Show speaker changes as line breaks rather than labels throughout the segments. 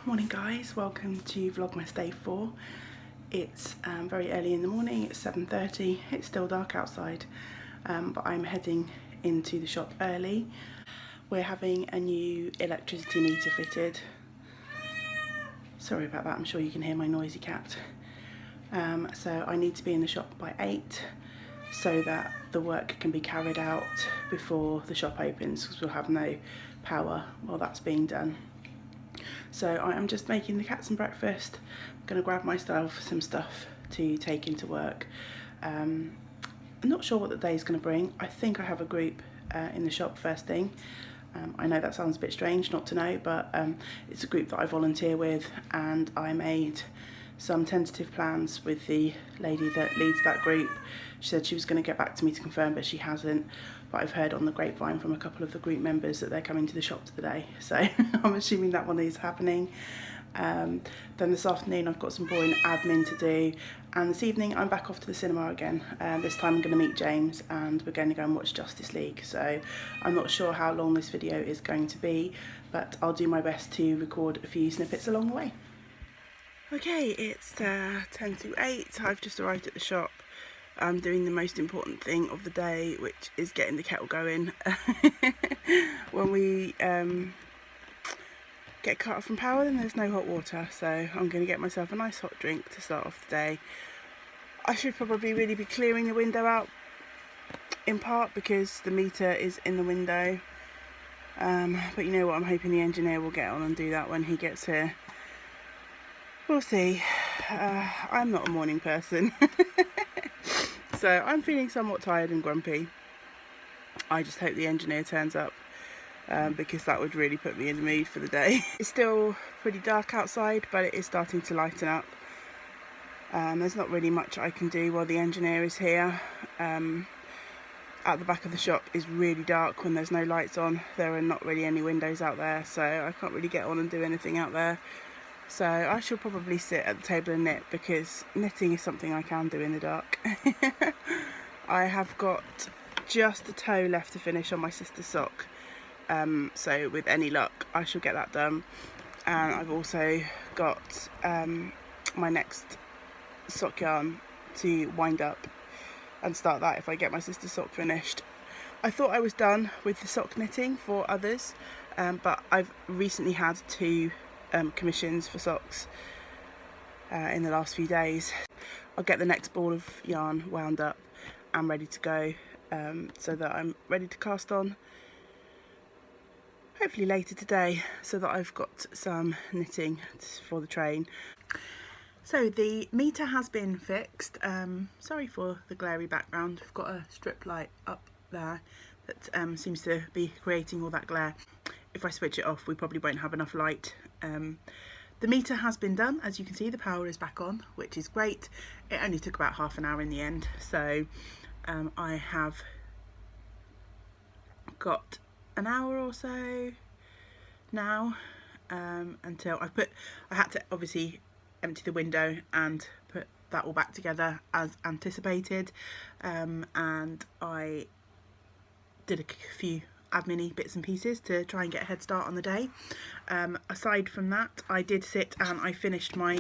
Morning guys, welcome to Vlogmas Day 4. It's very early in the morning, it's 7:30, it's still dark outside, but I'm heading into the shop early. We're having a new electricity meter fitted. Sorry about that, I'm sure you can hear my noisy cat. So I need to be in the shop by 8 so that the work can be carried out before the shop opens, because we'll have no power while that's being done. So I am just making the cat some breakfast. I'm going to grab myself some stuff to take into work. I'm not sure what the day is going to bring. I think I have a group in the shop first thing. I know that sounds a bit strange not to know, but it's a group that I volunteer with, and I made some tentative plans with the lady that leads that group. She said she was going to get back to me to confirm, but she hasn't. But I've heard on the grapevine from a couple of the group members that they're coming to the shop today, so I'm assuming that one is happening. Then this afternoon I've got some boring admin to do, and this evening I'm back off to the cinema again. This time I'm going to meet James and we're going to go and watch Justice League. So I'm not sure how long this video is going to be, but I'll do my best to record a few snippets along the way. Okay, it's 10 to 8. I've just arrived at the shop. I'm doing the most important thing of the day, which is getting the kettle going. When we get cut off from power, then there's no hot water, so I'm going to get myself a nice hot drink to start off the day. I should probably really be clearing the window out, in part because the meter is in the window, but you know what, I'm hoping the engineer will get on and do that when he gets here. We'll see. I'm not a morning person. So I'm feeling somewhat tired and grumpy. I just hope the engineer turns up, because that would really put me in the mood for the day. It's still pretty dark outside, but it is starting to lighten up. There's not really much I can do while the engineer is here. At the back of the shop is really dark when there's no lights on. There are not really any windows out there, so I can't really get on and do anything out there. So I shall probably sit at the table and knit, because knitting is something I can do in the dark. I have got just a toe left to finish on my sister's sock. So with any luck I shall get that done. And I've also got my next sock yarn to wind up and start that if I get my sister's sock finished. I thought I was done with the sock knitting for others, but I've recently had two commissions for socks in the last few days. I'll get the next ball of yarn wound up and ready to go, so that I'm ready to cast on hopefully later today, so that I've got some knitting for the train. So the meter has been fixed. Sorry for the glary background. I've got a strip light up there that seems to be creating all that glare. If I switch it off, we probably won't have enough light. The meter has been done. As you can see, the power is back on, which is great. It only took about half an hour in the end, so I have got an hour or so now until I had to obviously empty the window and put that all back together as anticipated, and I did a few admin-y bits and pieces to try and get a head start on the day. Aside from that, I did sit and I finished my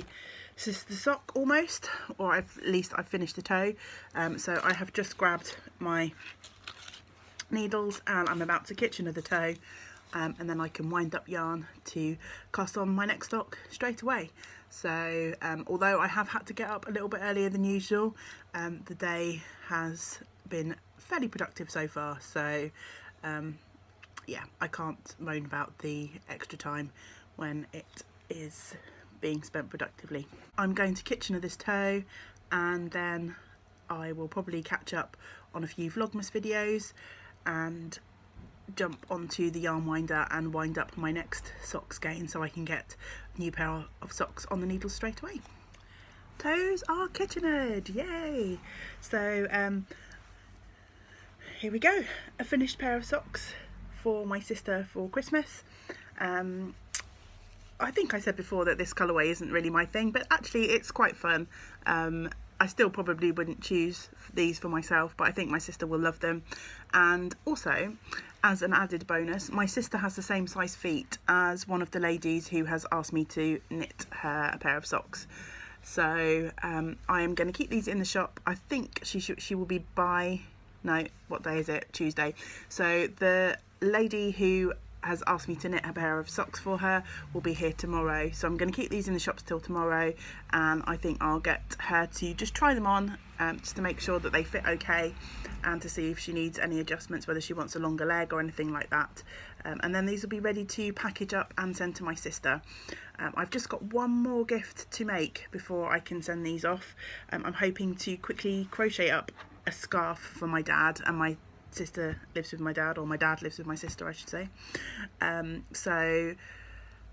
sister's sock almost, or at least I finished the toe. So I have just grabbed my needles and I'm about to kitchen of the toe, and then I can wind up yarn to cast on my next sock straight away. So although I have had to get up a little bit earlier than usual, the day has been fairly productive so far, so yeah, I can't moan about the extra time when it is being spent productively. I'm going to kitchen of this toe, and then I will probably catch up on a few Vlogmas videos and jump onto the yarn winder and wind up my next sock skein, so I can get a new pair of socks on the needles straight away. Toes are kitchened, yay! So here we go, a finished pair of socks for my sister for Christmas. I think I said before that this colourway isn't really my thing, but actually it's quite fun. I still probably wouldn't choose these for myself, but I think my sister will love them. And also as an added bonus, my sister has the same size feet as one of the ladies who has asked me to knit her a pair of socks. So I am going to keep these in the shop. I think she will be by, no, what day is it? Tuesday. So the lady who has asked me to knit a pair of socks for her will be here tomorrow. So I'm going to keep these in the shops till tomorrow, and I think I'll get her to just try them on just to make sure that they fit okay, and to see if she needs any adjustments, whether she wants a longer leg or anything like that. And then these will be ready to package up and send to my sister. I've just got one more gift to make before I can send these off. I'm hoping to quickly crochet up a scarf for my dad, and my sister lives with my dad, or my dad lives with my sister I should say. So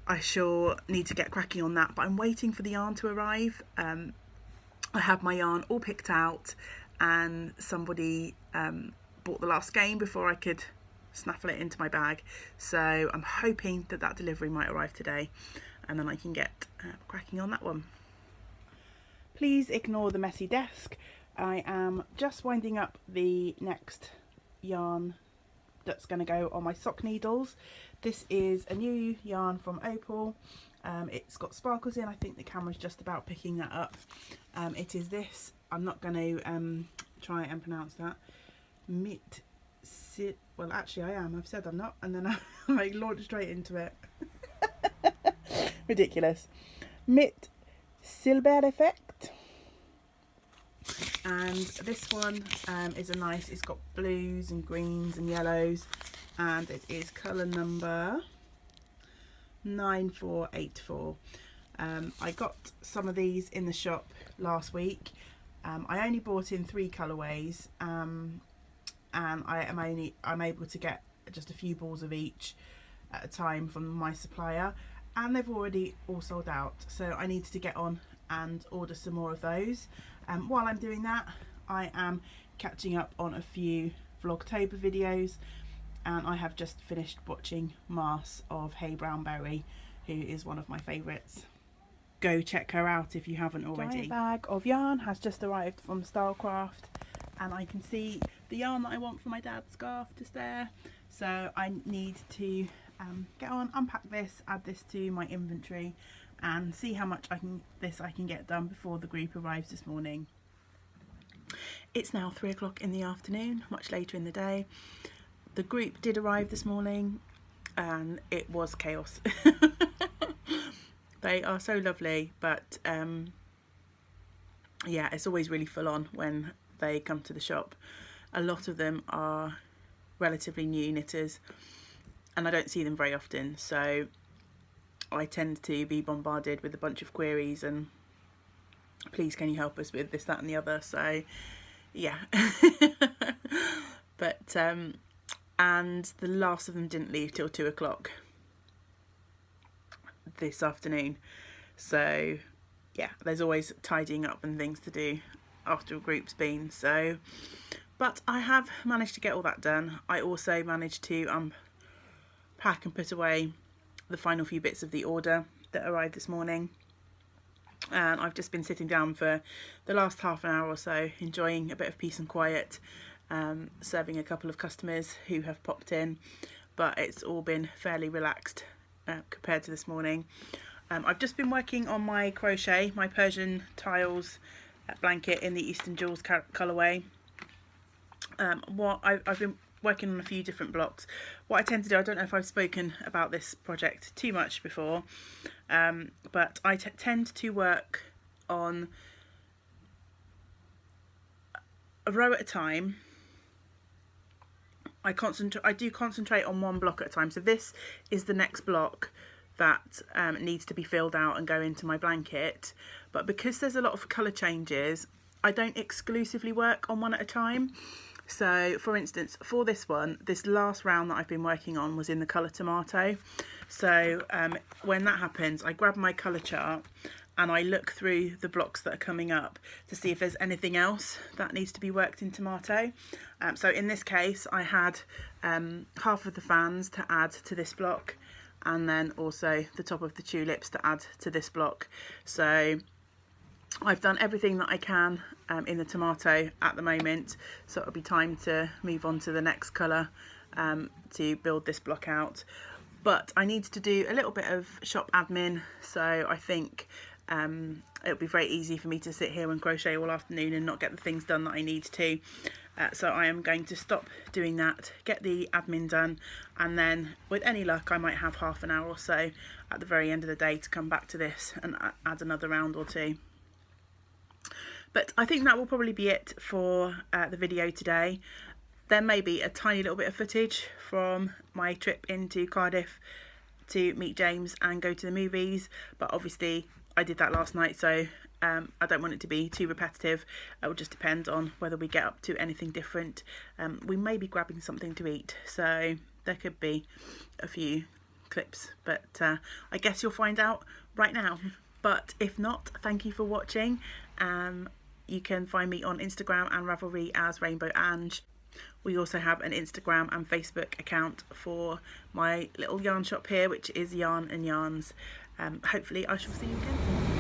I sure need to get cracking on that, but I'm waiting for the yarn to arrive. I have my yarn all picked out, and somebody bought the last skein before I could snaffle it into my bag, so I'm hoping that that delivery might arrive today, and then I can get cracking on that one. Please ignore the messy desk. I am just winding up the next yarn that's going to go on my sock needles. This is a new yarn from Opal. It's got sparkles in. I think the camera's just about picking that up. It is this, I'm not going to try and pronounce that, well actually I am, I've said I'm not, and then I launched straight into it. Ridiculous. Mit Silber Effect. And this one is a nice, it's got blues and greens and yellows, and it is colour number 9484. I got some of these in the shop last week. I only bought in 3 colourways, and I'm able to get just a few balls of each at a time from my supplier, and they've already all sold out, so I need to get on and order some more of those. While I'm doing that, I am catching up on a few Vlogtober videos, and I have just finished watching Mars of Hey Brownberry, who is one of my favourites. Go check her out if you haven't already. My bag of yarn has just arrived from Stylecraft, and I can see the yarn that I want for my dad's scarf just there, so I need to get on, unpack this, add this to my inventory, and see how much I can get done before the group arrives this morning. It's now 3 o'clock in the afternoon, much later in the day. The group did arrive this morning, and it was chaos. They are so lovely, but yeah, it's always really full on when they come to the shop. A lot of them are relatively new knitters, and I don't see them very often, so I tend to be bombarded with a bunch of queries and please can you help us with this, that and the other. So yeah. But and the last of them didn't leave till 2 o'clock this afternoon, so yeah, there's always tidying up and things to do after a group's been. So but I have managed to get all that done. I also managed to unpack and put away the final few bits of the order that arrived this morning, and I've just been sitting down for the last half an hour or so, enjoying a bit of peace and quiet, serving a couple of customers who have popped in, but it's all been fairly relaxed compared to this morning. I've just been working on my crochet, my Persian tiles blanket in the Eastern Jewels colourway. I've been working on a few different blocks. What I tend to do, I don't know if I've spoken about this project too much before, but I tend to work on a row at a time. I do concentrate on one block at a time. So this is the next block that needs to be filled out and go into my blanket, but because there's a lot of colour changes, I don't exclusively work on one at a time. So for instance, for this one, this last round that I've been working on was in the colour tomato. So when that happens, I grab my colour chart and I look through the blocks that are coming up to see if there's anything else that needs to be worked in tomato. So in this case, I had half of the fans to add to this block, and then also the top of the tulips to add to this block. So I've done everything that I can in the tomato at the moment, so it'll be time to move on to the next colour to build this block out. But I need to do a little bit of shop admin, so I think it'll be very easy for me to sit here and crochet all afternoon and not get the things done that I need to. So I am going to stop doing that, get the admin done, and then with any luck I might have half an hour or so at the very end of the day to come back to this and add another round or two. But I think that will probably be it for the video today. There may be a tiny little bit of footage from my trip into Cardiff to meet James and go to the movies, but obviously I did that last night, so I don't want it to be too repetitive. It will just depend on whether we get up to anything different. We may be grabbing something to eat, so there could be a few clips, but I guess you'll find out right now. But if not, thank you for watching. You can find me on Instagram and Ravelry as Rainbow Ange. We also have an Instagram and Facebook account for my little yarn shop here, which is Yarn and Yarns. Hopefully I shall see you again soon.